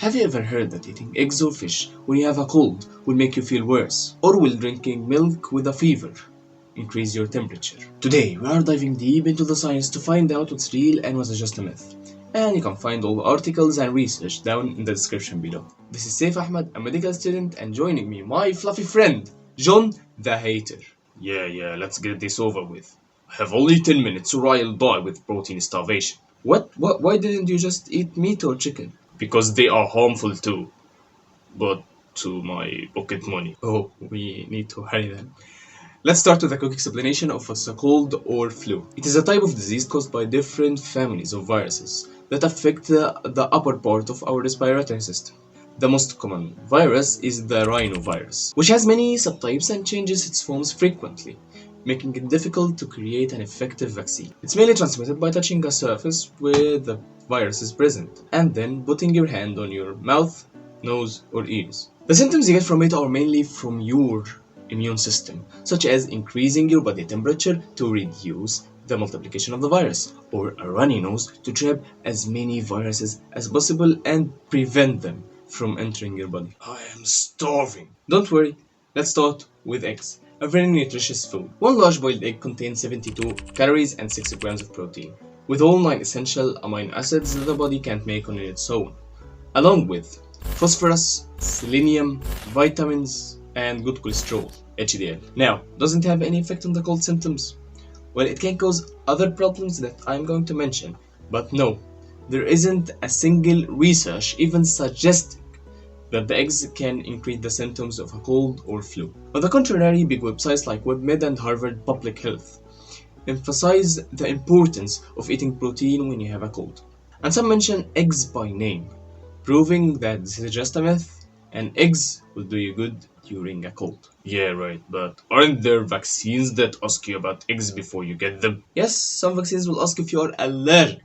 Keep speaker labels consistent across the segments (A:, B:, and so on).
A: Have you ever heard that eating eggs or fish when you have a cold will make you feel worse? Or will drinking milk with a fever increase your temperature? Today, we are diving deep into the science to find out what's real and what's just a myth. And you can find all the articles and research down in the description below. This is Saif Ahmed, a medical student, and joining me, my fluffy friend, John the Hater. Yeah, let's get this over with. I have only 10 minutes or I'll die with protein starvation. What? Why didn't you just eat meat or chicken? Because they are harmful too. But to my pocket money. Oh, we need to hurry then. Let's start with a quick explanation of what's a cold or flu. It is a type of disease caused by different families of viruses that affect the upper part of our respiratory system. The most common virus is the rhinovirus, which has many subtypes and changes its forms frequently, making it difficult to create an effective vaccine. It's mainly transmitted by touching a surface where the virus is present, and then putting your hand on your mouth, nose, or ears. The symptoms you get from it are mainly from your immune system, such as increasing your body temperature to reduce the multiplication of the virus, or a runny nose to trap as many viruses as possible and prevent them from entering your body. I am starving. Don't worry, let's start with eggs. A very nutritious food. One large boiled egg contains 72 calories and 6 grams of protein, with all 9 essential amino acids that the body can't make on its own, along with phosphorus, selenium, vitamins, and good cholesterol, HDL. Now, doesn't it have any effect on the cold symptoms? Well, it can cause other problems that I'm going to mention, but no, there isn't a single research even suggesting that the eggs can increase the symptoms of a cold or flu. On the contrary, big websites like WebMed and Harvard Public Health emphasize the importance of eating protein when you have a cold. And some mention eggs by name, proving that this is just a myth and eggs will do you good during a cold. Yeah, right, but aren't there vaccines that ask you about eggs before you get them? Yes, some vaccines will ask if you are allergic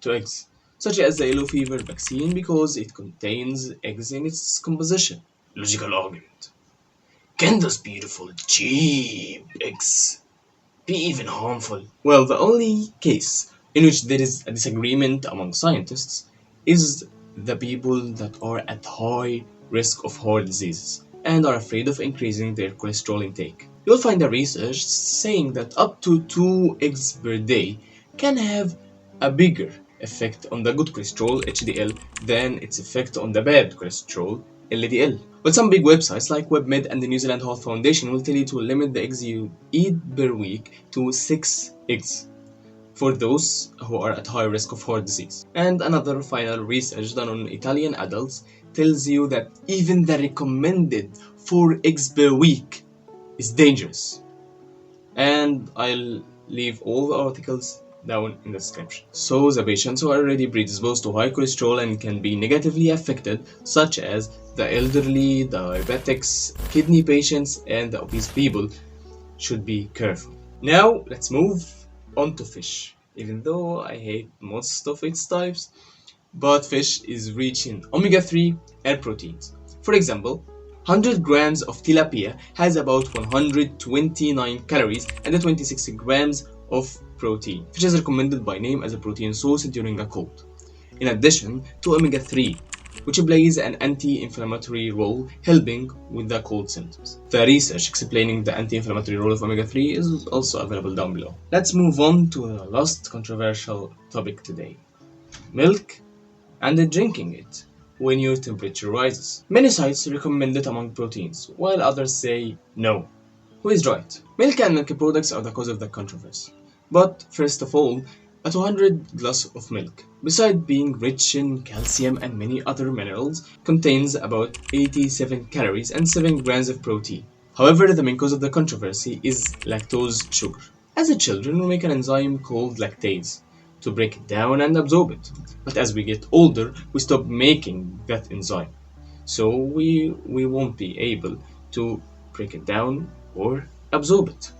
A: to eggs, such as the yellow fever vaccine because it contains eggs in its composition. Logical argument. Can those beautiful, cheap eggs be even harmful? Well, the only case in which there is a disagreement among scientists is the people that are at high risk of heart diseases and are afraid of increasing their cholesterol intake. You'll find a research saying that up to 2 eggs per day can have a bigger effect on the good cholesterol HDL than its effect on the bad cholesterol LDL. But some big websites like WebMed and the New Zealand Health Foundation will tell you to limit the eggs you eat per week to 6 eggs for those who are at high risk of heart disease. And another final research done on Italian adults tells you that even the recommended 4 eggs per week is dangerous. And I'll leave all the articles down in the description. So the patients who are already predisposed to high cholesterol and can be negatively affected, such as the elderly, diabetics, kidney patients, and the obese people, should be careful. Now let's move on to fish. Even though I hate most of its types, but fish is rich in omega-3 and proteins. For example, 100 grams of tilapia has about 129 calories and 26 grams of protein. Fish is recommended by name as a protein source during a cold, in addition to omega-3, which plays an anti-inflammatory role helping with the cold symptoms. The research explaining the anti-inflammatory role of omega-3 is also available down below. Let's move on to the last controversial topic today: milk and drinking it when your temperature rises. Many sites recommend it among proteins, while others say no. Who is right? Milk and milk products are the cause of the controversy. But first of all, a 200 glass of milk, besides being rich in calcium and many other minerals, contains about 87 calories and 7 grams of protein. However, the main cause of the controversy is lactose sugar. As a children, we make an enzyme called lactase to break it down and absorb it. But as we get older, we stop making that enzyme. So we won't be able to break it down or absorb it.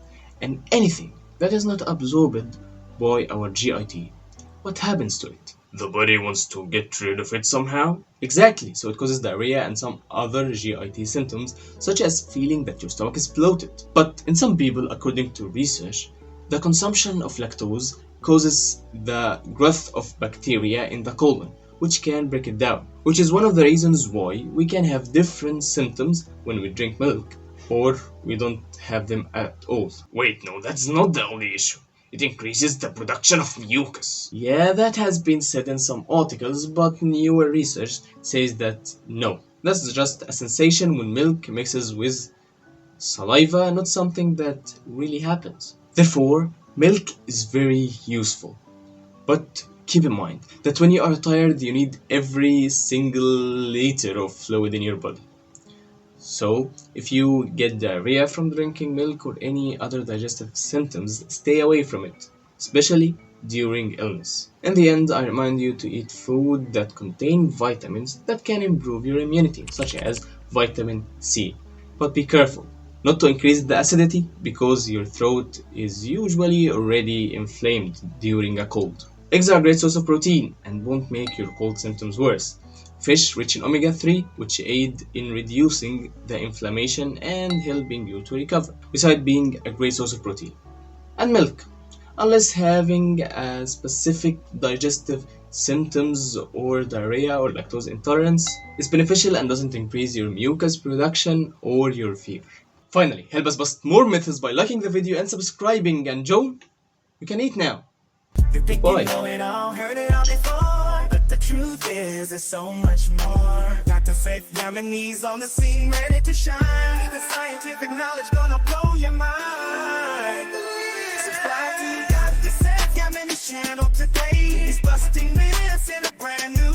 A: And anything that is not absorbed by our GIT, what happens to it? The body wants to get rid of it somehow? Exactly, so it causes diarrhea and some other GIT symptoms, such as feeling that your stomach is bloated. But in some people, according to research, the consumption of lactose causes the growth of bacteria in the colon, which can break it down, which is one of the reasons why we can have different symptoms when we drink milk, or we don't have them at all.
B: Wait, no, that's not the only issue. It increases the production of mucus.
A: Yeah, that has been said in some articles, but newer research says that no. That's just a sensation when milk mixes with saliva, not something that really happens. Therefore, milk is very useful. But keep in mind that when you are tired, you need every single liter of fluid in your body. So, if you get diarrhea from drinking milk or any other digestive symptoms, stay away from it, especially during illness. In the end, I remind you to eat food that contain vitamins that can improve your immunity, such as vitamin C. But be careful not to increase the acidity because your throat is usually already inflamed during a cold. Eggs are a great source of protein and won't make your cold symptoms worse. Fish rich in omega-3, which aid in reducing the inflammation and helping you to recover, besides being a great source of protein. And milk, unless having a specific digestive symptoms or diarrhea or lactose intolerance, is beneficial and doesn't increase your mucus production or your fever. Finally, help us bust more myths by liking the video and subscribing. And Joe, you can eat now. Bye.
C: The truth is, there's so much more. Got the faith nominees on the scene, ready to shine. The scientific knowledge gonna blow your mind. Subscribe to Dr. Seth Yamini's channel today. He's busting myths in a brand new